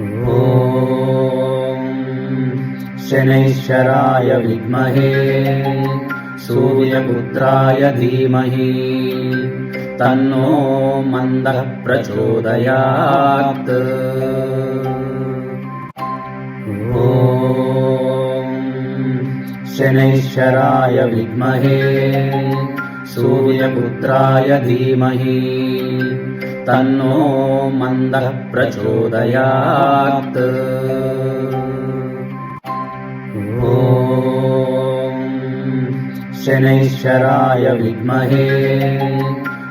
ॐ शनैश्चराय विद्महे सूर्यपुत्राय धीमहि तन्नो मन्दः प्रचोदयात्। ॐ शनैश्चराय विद्महे सूर्यपुत्राय धीमहि तन्नो मन्दः प्रचोदयात्। ॐ शनैश्चराय विद्महे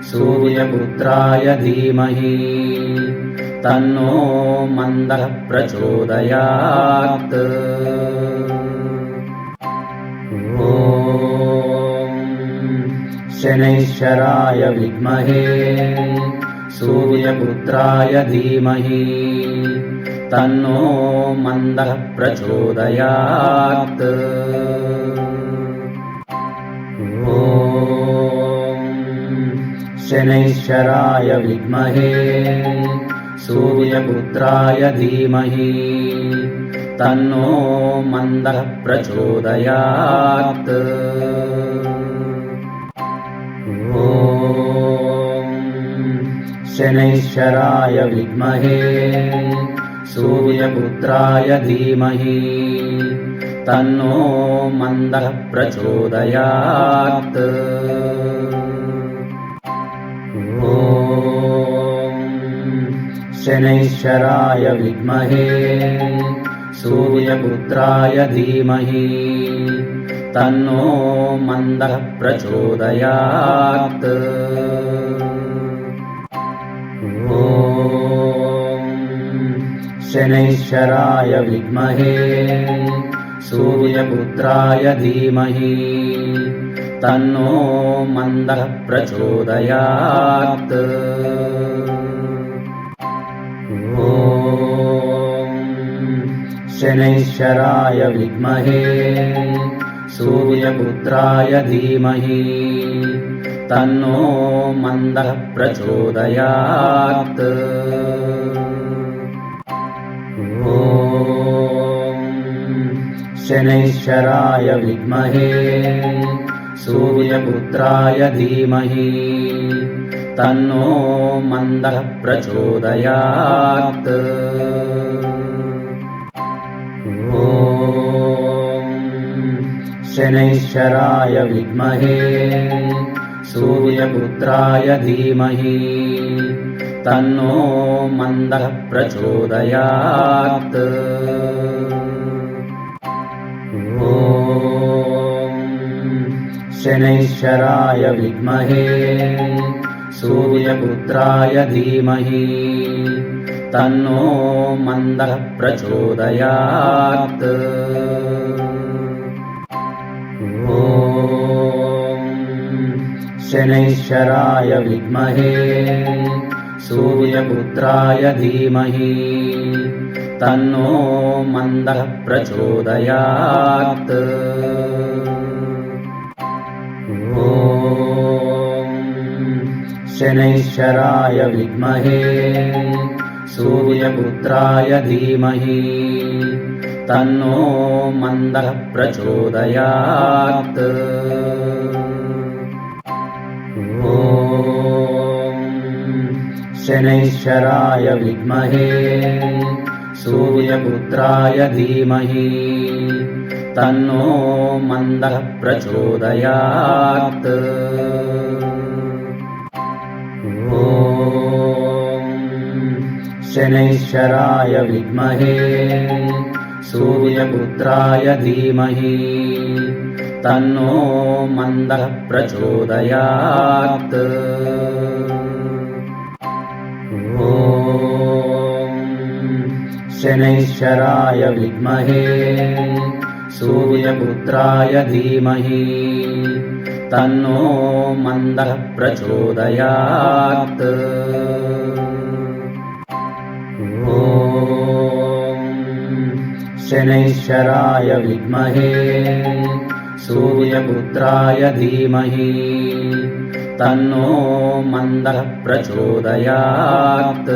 सूर्यपुत्राय धीमहि तन्नो मन्दः प्रचोदयात्। ॐ शनैश्चराय विद्महे सूर्यपुत्राय धीमहि तन्नो मन्दः प्रचोदयात्। ॐ शनैश्चराय विद्महे सूर्यपुत्राय धीमहि तन्नो मन्दः प्रचोदयात्। ॐ शनैश्चराय विद्महे सूर्यपुत्राय धीमहि तन्नो मन्दः प्रचोदयात्। ॐ शनैश्चराय विद्महे सूर्यपुत्राय धीमहि तन्नो मन्दः प्रचोदयात्। ॐ शनैश्चराय विद्महे सूर्यपुत्राय धीमहि तन्नो मन्दः प्रचोदयात्। ॐ शनैश्चराय विद्महे सूर्यपुत्राय धीमहि तन्नो मन्दः प्रचोदयात्। ॐ शनैश्चराय विद्महे सूर्यपुत्राय धीमहि तन्नो मन्दः प्रचोदयात्। ॐ शनैश्चराय विद्महे सूर्यपुत्राय धीमहि तन्नो मन्दः प्रचोदयात्। ॐ शनैश्चराय विद्महे सूर्यपुत्राय धीमहि तन्नो मन्दः प्रचोदयात्। ॐ शनैश्चराय विद्महे सूर्यपुत्राय धीमहि तन्नो मन्दः प्रचोदयात्। ॐ शनैश्चराय विद्महे सूर्यपुत्राय धीमहि तन्नो मन्दः प्रचोदयात्। ॐ शनैश्चराय विद्महे सूर्यपुत्राय धीमहि तन्नो मन्दः प्रचोदयात्। ॐ शनैश्चराय विद्महे सूर्यपुत्राय धीमहि तन्नो मन्दः प्रचोदयात्। ॐ शनैश्चराय विद्महे सूर्यपुत्राय धीमहि तन्नो मन्दः प्रचोदयात्। ॐ शनैश्चराय विद्महे सूर्यपुत्राय धीमहि तन्नो मन्दः प्रचोदयात्।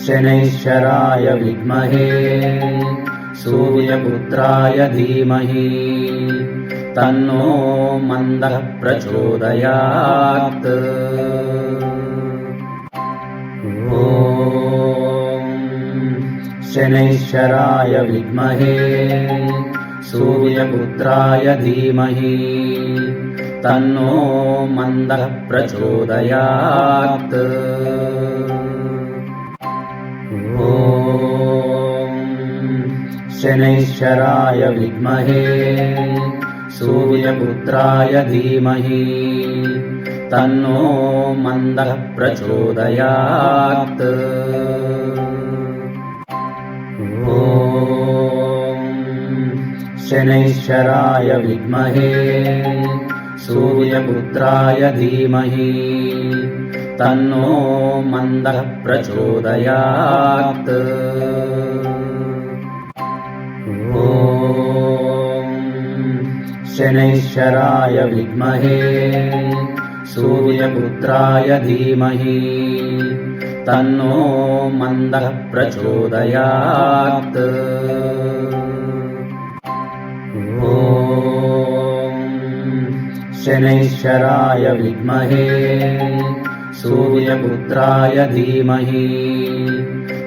शनैश्चराय विद्महे सूर्यपुत्राय धीमहि तन्नो मन्दः प्रचोदयात्। ॐ शनैश्चराय विद्महे सूर्यपुत्राय धीमहि तन्नो मन्दः प्रचोदयात्। ॐ शनैश्चराय विद्महे सूर्यपुत्राय धीमहि तन्नो मन्दः प्रचोदयात्। ॐ शनैश्चराय विद्महे सूर्यपुत्राय धीमहि तन्नो मन्दः प्रचोदयात्। ॐ शनैश्चराय विद्महे सूर्यपुत्राय धीमहि तन्नो मन्दः प्रचोदयात्। ॐ शनैश्चराय विद्महे सूर्यपुत्राय धीमहि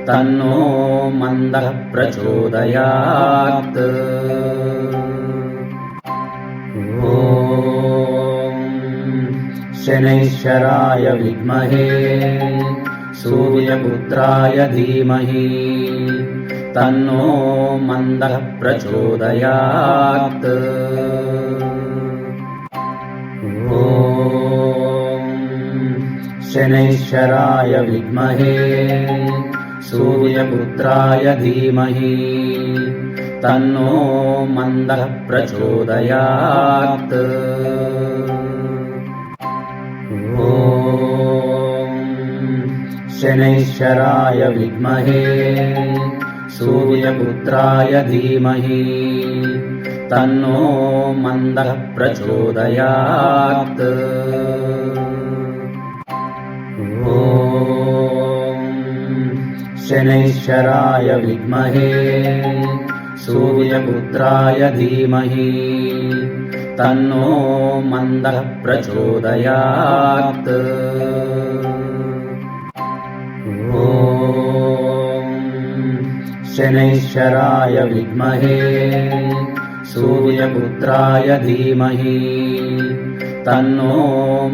तन्नो मन्दः प्रचोदयात्। ॐ शनैश्चराय विद्महे सूर्यपुत्राय धीमहि तन्नो मन्दः प्रचोदयात्। ॐ शनैश्चराय विद्महे सूर्यपुत्राय धीमहि तन्नो मन्दः प्रचोदयात्। ॐ शनैश्चराय विद्महे सूर्यपुत्राय धीमहि तन्नो मन्दः प्रचोदयात्। ॐ शनैश्चराय विद्महे सूर्यपुत्राय धीमहि तन्नो मन्दः प्रचोदयात्। ॐ शनैश्चराय विद्महे सूर्यपुत्राय धीमहि तन्नो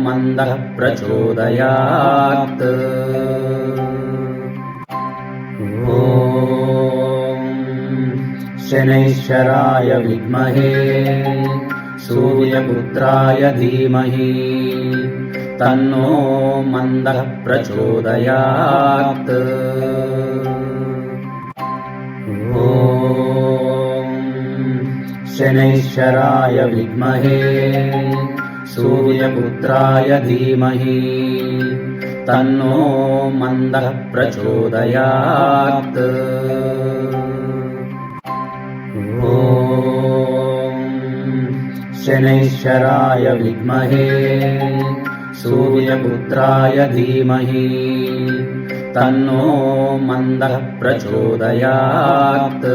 मन्दः प्रचोदयात्। ॐ शनैश्चराय विद्महे सूर्यपुत्राय धीमहि तन्नो मन्दः प्रचोदयात्। ॐ शनैश्चराय विद्महे सूर्यपुत्राय धीमहि तन्नो मन्दः प्रचोदयात्। ॐ शनैश्चराय विद्महे सूर्यपुत्राय धीमहि तन्नो मन्दः प्रचोदयात्।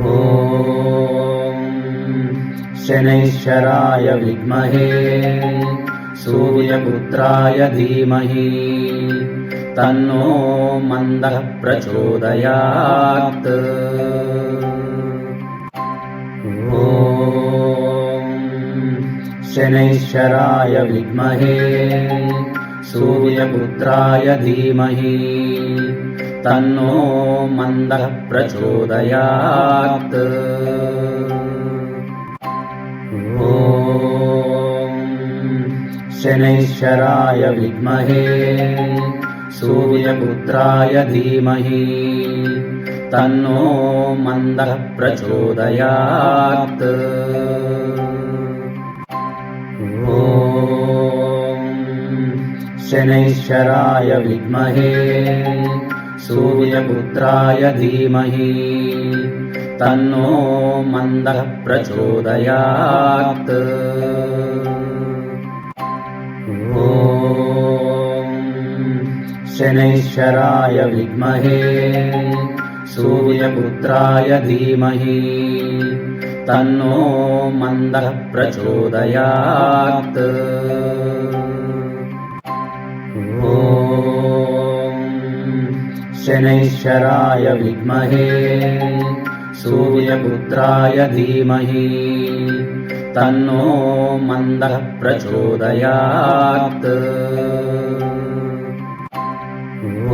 ॐ शनैश्चराय विद्महे सूर्यपुत्राय धीमहि तन्नो मन्दः प्रचोदयात्। ॐ शनैश्चराय विद्महे सूर्यपुत्राय धीमहि तन्नो मन्दः प्रचोदयात्। ॐ शनैश्चराय विद्महे सूर्यपुत्राय धीमहि तन्नो मन्दः प्रचोदयात्। ॐ शनैश्चराय विद्महे सूर्यपुत्राय धीमहि तन्नो मन्दः प्रचोदयात्। ॐ शनैश्चराय विद्महे सूर्यपुत्राय धीमहि तन्नो मन्दः प्रचोदयात्। ॐ शनैश्चराय विद्महे सूर्यपुत्राय धीमहि तन्नो मन्दः प्रचोदयात्।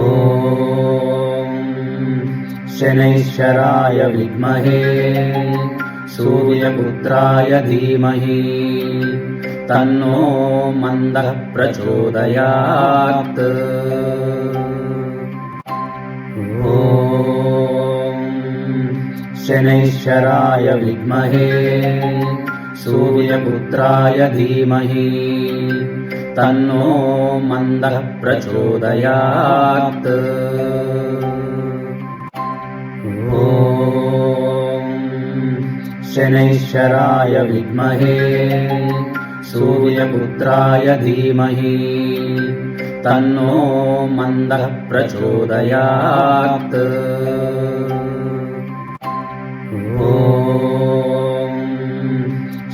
ॐ शनैश्चराय विद्महे सूर्यपुत्राय धीमहि तन्नो मन्दः प्रचोदयात्। ॐ शनैश्चराय विद्महे सूर्यपुत्राय धीमहि तन्नो मन्दः प्रचोदयात्। ॐ शनैश्चराय विद्महे सूर्यपुत्राय धीमहि तन्नो मन्दः प्रचोदयात्। ॐ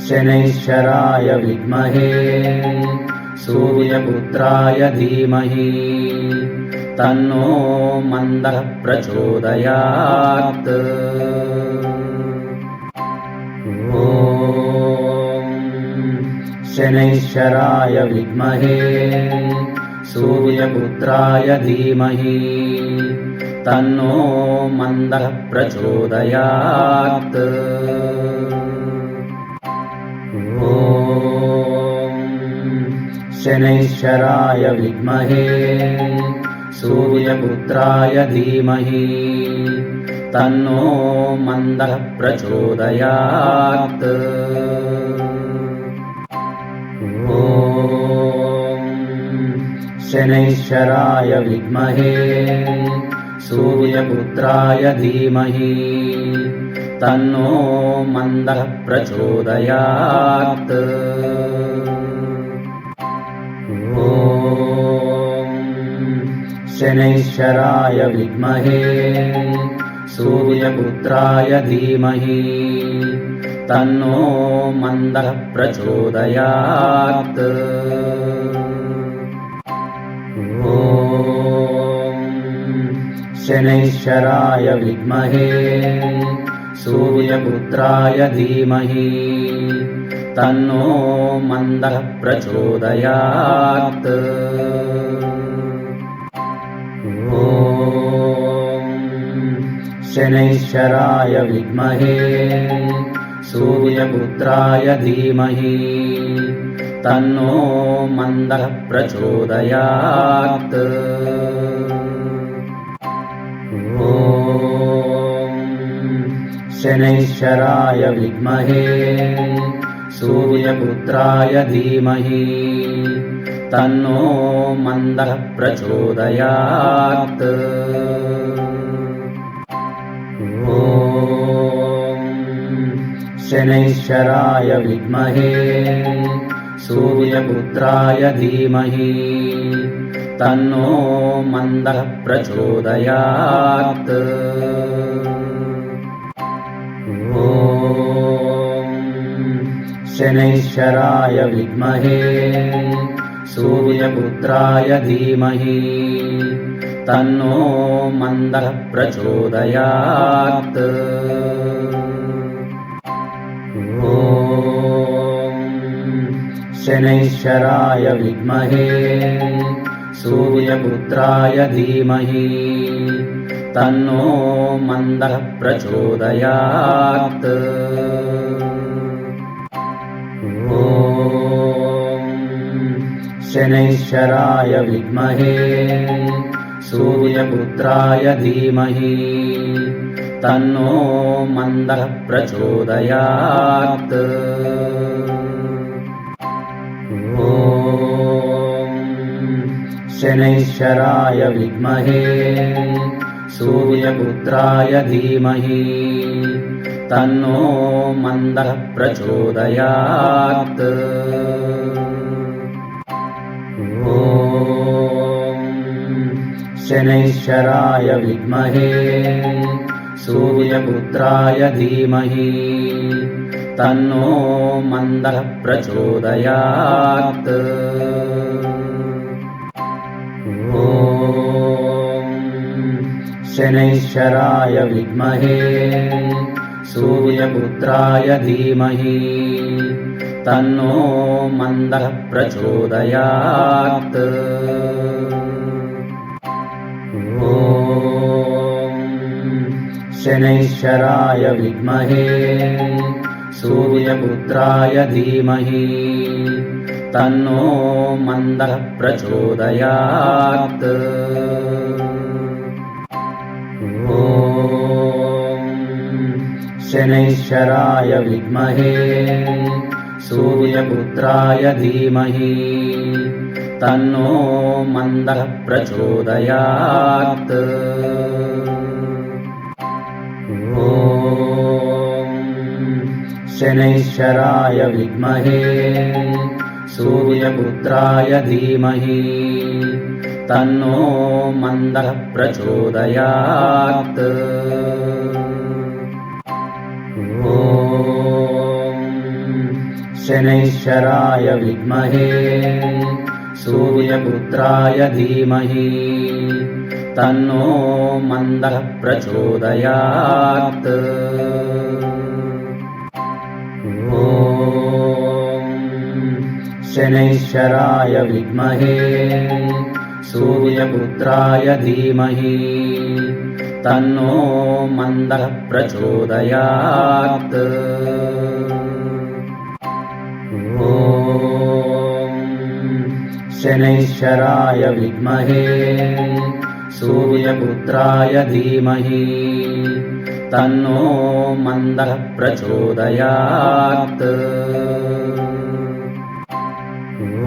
शनैश्चराय विद्महे सूर्यपुत्राय धीमहि तन्नो मन्दः प्रचोदयात्। ॐ शनैश्चराय विद्महे सूर्यपुत्राय धीमहि तन्नो मन्दः प्रचोदयात्। ॐ शनैश्चराय विद्महे सूर्यपुत्राय धीमहि तन्नो मन्दः प्रचोदयात्। ॐ शनैश्चराय विद्महे सूर्यपुत्राय धीमहि तन्नो मन्दः प्रचोदयात्। ॐ शनैश्चराय विद्महे सूर्यपुत्राय धीमहि तन्नो मन्दः प्रचोदयात्। ॐ शनैश्चराय विद्महे सूर्यपुत्राय धीमहि तन्नो मन्दः प्रचोदयात्। ॐ शनैश्चराय विद्महे सूर्यपुत्राय धीमहि तन्नो मन्दः प्रचोदयात्। ॐ शनैश्चराय विद्महे सूर्यपुत्राय धीमहि तन्नो मन्दः प्रचोदयात्। ॐ शनैश्चराय विद्महे सूर्यपुत्राय धीमहि तन्नो मन्दः प्रचोदयात्। ॐ शनैश्चराय विद्महे सूर्यपुत्राय धीमहि तन्नो मन्दः प्रचोदयात्। ॐ शनैश्चराय विद्महे सूर्यपुत्राय धीमहि तन्नो मन्दः प्रचोदयात्। ॐ शनैश्चराय विद्महे सूर्यपुत्राय धीमहि तन्नो मन्दः प्रचोदयात्। ॐ शनैश्चराय विद्महे सूर्यपुत्राय धीमहि तन्नो मन्दः प्रचोदयात्। ॐ शनैश्चराय विद्महे सूर्यपुत्राय धीमहि तन्नो मन्दः प्रचोदयात्। ॐ शनैश्चराय विद्महे सूर्यपुत्राय धीमहि तन्नो मन्दः प्रचोदयात्। ॐ शनैश्चराय विद्महे सूर्यपुत्राय धीमहि तन्नो मन्दः प्रचोदयात्। ॐ शनैश्चराय विद्महे सूर्यपुत्राय धीमहि तन्नो मन्दः प्रचोदयात्। ॐ शनैश्चराय विद्महे सूर्यपुत्राय धीमहि तन्नो मन्दः प्रचोदयात्। ॐ शनैश्चराय विद्महे सूर्यपुत्राय धीमहि तन्नो मन्दः प्रचोदयात्। ॐ शनैश्चराय विद्महे सूर्यपुत्राय धीमहि तन्नो मन्दः प्रचोदयात्। ॐ शनैश्चराय विद्महे सूर्यपुत्राय धीमहि तन्नो मन्दः प्रचोदयात्।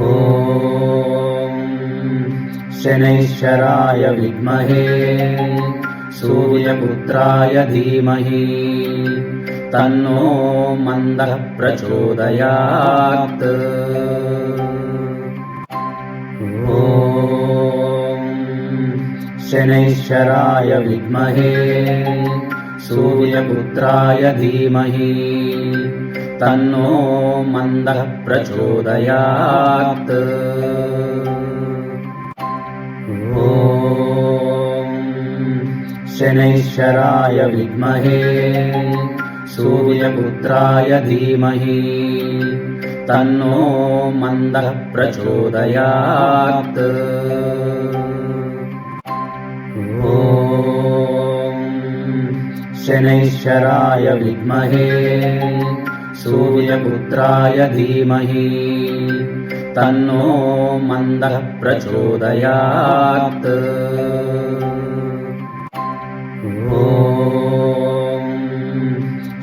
ॐ शनैश्चराय विद्महे सूर्यपुत्राय धीमहि तन्नो मन्दः प्रचोदयात्। ॐ शनैश्चराय विद्महे सूर्यपुत्राय धीमहि तन्नो मन्दः प्रचोदयात्। ॐ शनैश्चराय विद्महे सूर्यपुत्राय धीमहि तन्नो मन्दः प्रचोदयात्। ॐ शनैश्चराय विद्महे सूर्यपुत्राय धीमहि तन्नो मन्दः प्रचोदयात्। ॐ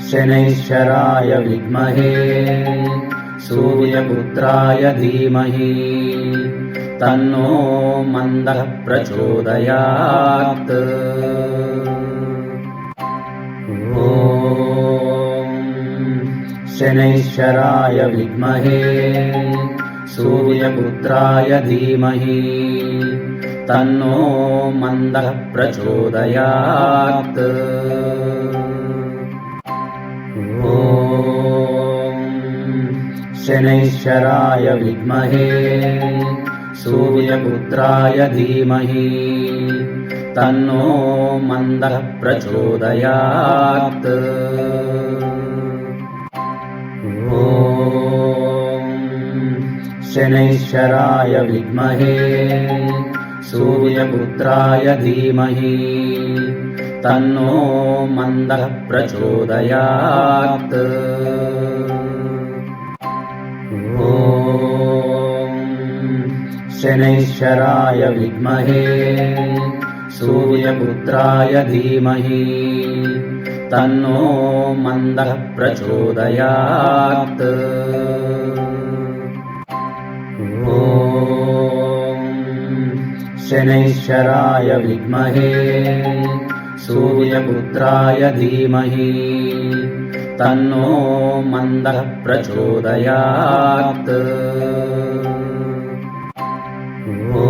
शनैश्चराय विद्महे सूर्यपुत्राय धीमहि तन्नो मन्दः प्रचोदयात्। ॐ शनैश्चराय विद्महे सूर्यपुत्राय धीमहि तन्नो मन्दः प्रचोदयात्। ॐ शनैश्चराय विद्महे सूर्यपुत्राय धीमहि तन्नो मन्दः प्रचोदयात्। ॐ शनैश्चराय विद्महे सूर्यपुत्राय धीमहि तन्नो मन्दः प्रचोदयात्। ॐ शनैश्चराय विद्महे सूर्यपुत्राय धीमहि तन्नो मन्दः प्रचोदयात्। ॐ शनैश्चराय विद्महे सूर्यपुत्राय धीमहि तन्नो मन्दः प्रचोदयात्। ॐ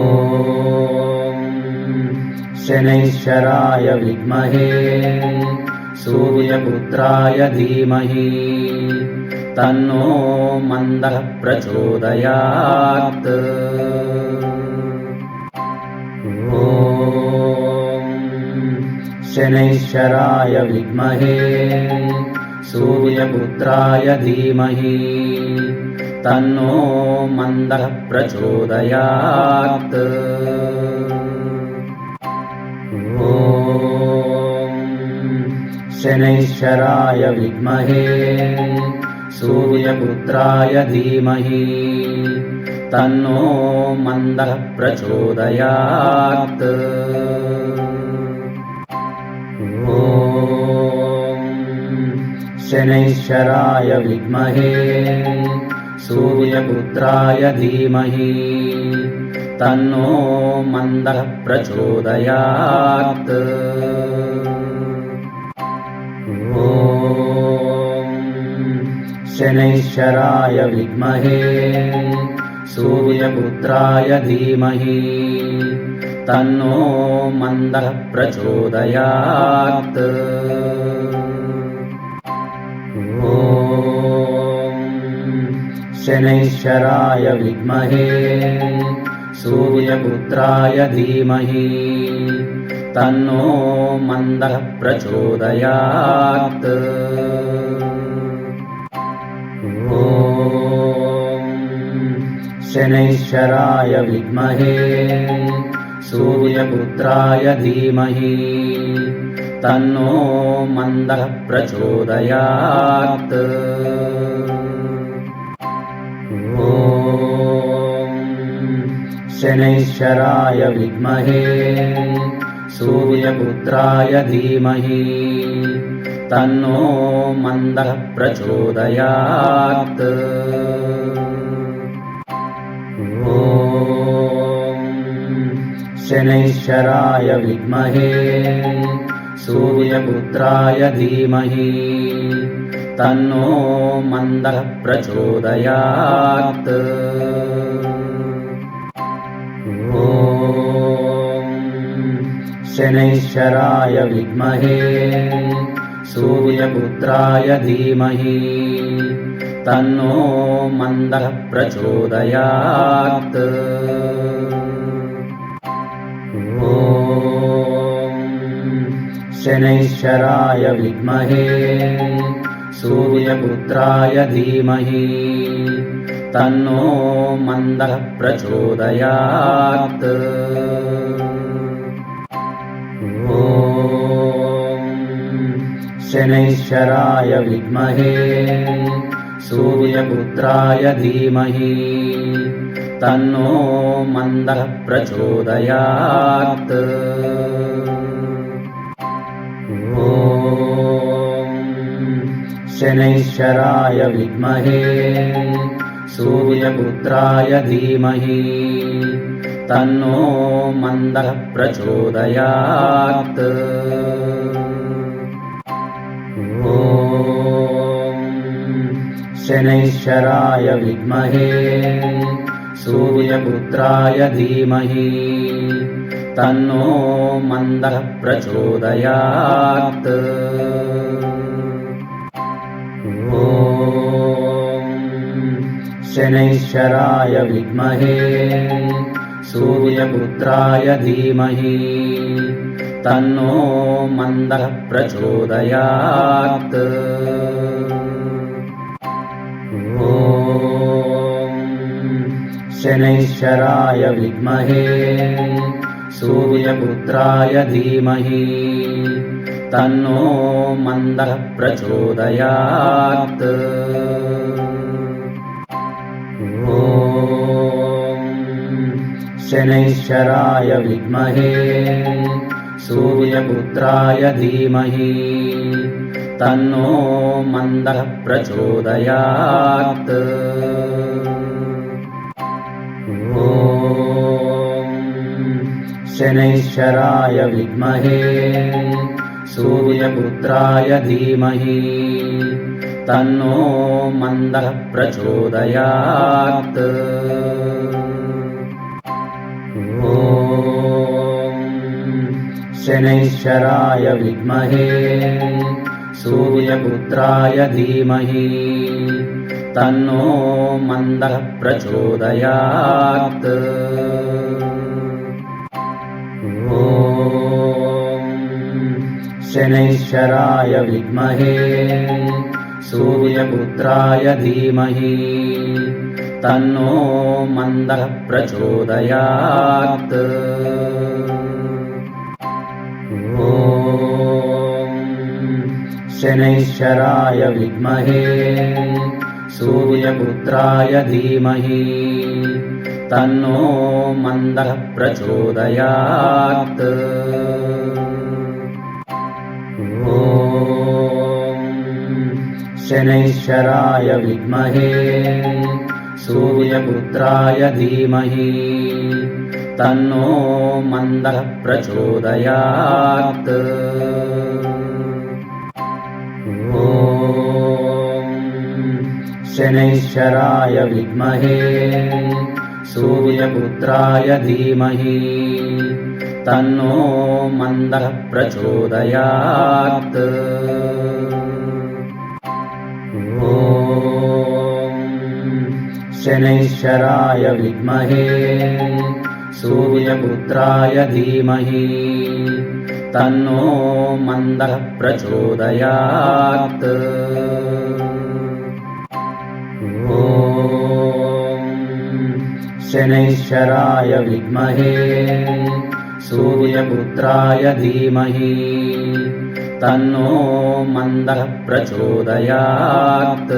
शनैश्चराय विद्महे सूर्यपुत्राय धीमहि तन्नो मन्दः प्रचोदयात्। ॐ शनैश्चराय विद्महे सूर्यपुत्राय धीमहि तन्नो मन्दः प्रचोदयात्। ॐ शनैश्चराय विद्महे सूर्यपुत्राय धीमहि तन्नो मन्दः प्रचोदयात्। ॐ शनैश्चराय विद्महे सूर्यपुत्राय धीमहि तन्नो मन्दः प्रचोदयात्। ॐ शनैश्चराय विद्महे सूर्यपुत्राय धीमहि तन्नो मन्दः प्रचोदयात्। ॐ शनैश्चराय विद्महे सूर्यपुत्राय धीमहि तन्नो मन्दः प्रचोदयात्। ॐ शनैश्चराय विद्महे सूर्यपुत्राय धीमहि तन्नो मन्दः प्रचोदयात्। ॐ शनैश्चराय विद्महे सूर्यपुत्राय धीमहि तन्नो मन्दः प्रचोदयात्। ॐ शनैश्चराय विद्महे सूर्यपुत्राय धीमहि तन्नो मन्दः प्रचोदयात्। ॐ शनैश्चराय विद्महे सूर्यपुत्राय धीमहि तन्नो मन्दः प्रचोदयात्। ॐ शनैश्चराय विद्महे सूर्यपुत्राय धीमहि तन्नो मन्दः प्रचोदयात्। ॐ शनैश्चराय विद्महे सूर्यपुत्राय धीमहि तन्नो मन्दः प्रचोदयात्। ॐ शनैश्चराय विद्महे सूर्यपुत्राय धीमहि तन्नो मन्दः प्रचोदयात्। ॐ शनैश्चराय विद्महे सूर्यपुत्राय धीमहि तन्नो मन्दः प्रचोदयात्। ॐ शनैश्चराय विद्महे सूर्यपुत्राय धीमहि तन्नो मन्दः प्रचोदयात्। ॐ शनैश्चराय विद्महे सूर्यपुत्राय धीमहि तन्नो मन्दः प्रचोदयात्। ॐ शनैश्चराय विद्महे सूर्यपुत्राय धीमहि तन्नो मन्दः प्रचोदयात्। ॐ शनैश्चराय विद्महे सूर्यपुत्राय धीमहि तन्नो मन्दः प्रचोदयात्। ॐ शनैश्चराय विद्महे सूर्यपुत्राय धीमहि तन्नो मन्दः प्रचोदयात्। ॐ शनैश्चराय विद्महे सूर्यपुत्राय धीमहि तन्नो मन्दः प्रचोदयात्। ॐ शनैश्चराय विद्महे सूर्यपुत्राय धीमहि तन्नो मन्दः प्रचोदयात्। ॐ शनैश्चराय विद्महे सूर्यपुत्राय धीमहि तन्नो मन्दः प्रचोदयात्। ॐ शनैश्चराय विद्महे सूर्यपुत्राय धीमहि तन्नो मन्दः प्रचोदयात्। ॐ शनैश्चराय विद्महे सूर्यपुत्राय धीमहि तन्नो मन्दः प्रचोदयात्। ॐ शनैश्चराय विद्महे सूर्यपुत्राय धीमहि तन्नो मन्दः प्रचोदयात्।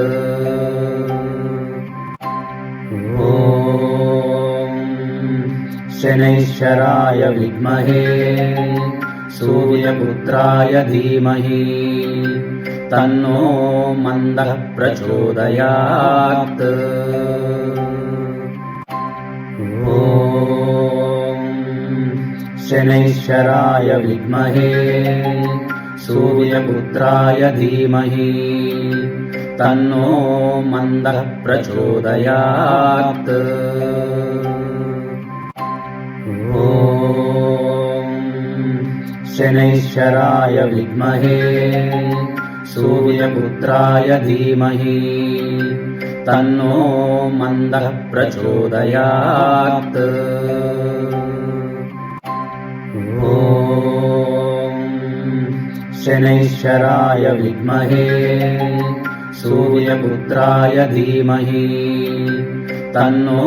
ॐ शनैश्चराय विद्महे सूर्यपुत्राय धीमहि तन्नो मन्दः प्रचोदयात्। ॐ शनैश्चराय विद्महे सूर्यपुत्राय धीमहि तन्नो मन्दः प्रचोदयात्। ॐ शनैश्चराय विद्महे सूर्यपुत्राय धीमहि तन्नो मन्दः प्रचोदयात्। ॐ शनैश्चराय विद्महे सूर्यपुत्राय धीमहि तन्नो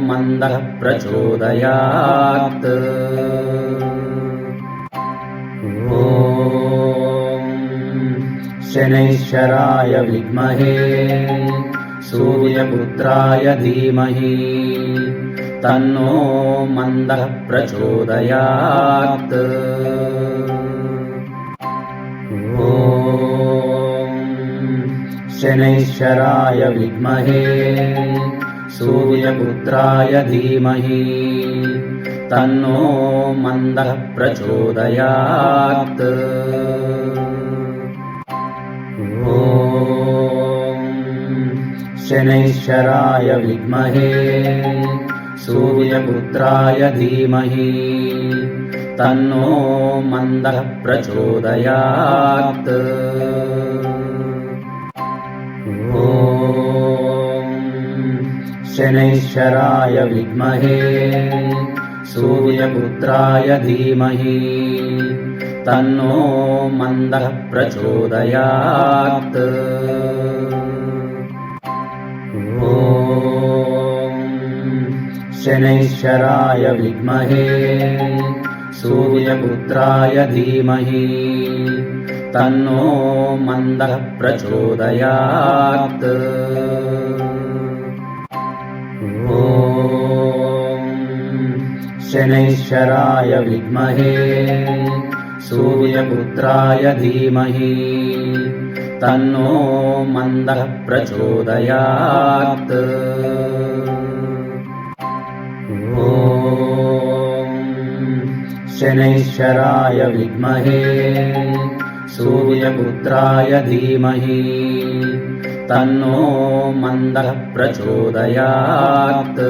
मन्दः प्रचोदयात्। ॐ शनैश्चराय विद्महे सूर्यपुत्राय धीमहि तन्नो मन्दः प्रचोदयात्। ॐ शनैश्चराय विद्महे सूर्यपुत्राय धीमहि तन्नो मन्दः प्रचोदयात्। ॐ शनैश्चराय विद्महे सूर्यपुत्राय धीमहि तन्नो मन्दः प्रचोदयात्। ॐ शनैश्चराय विद्महे सूर्यपुत्राय धीमहि तन्नो मन्दः प्रचोदयात्। ॐ शनैश्चराय विद्महे सूर्यपुत्राय धीमहि तन्नो मन्दः प्रचोदयात्। ॐ शनैश्चराय विद्महे सूर्यपुत्राय धीमहि तन्नो मन्दः प्रचोदयात्। ॐ शनैश्चराय विद्महे सूर्यपुत्राय धीमहि तन्नो मन्दः प्रचोदयात्।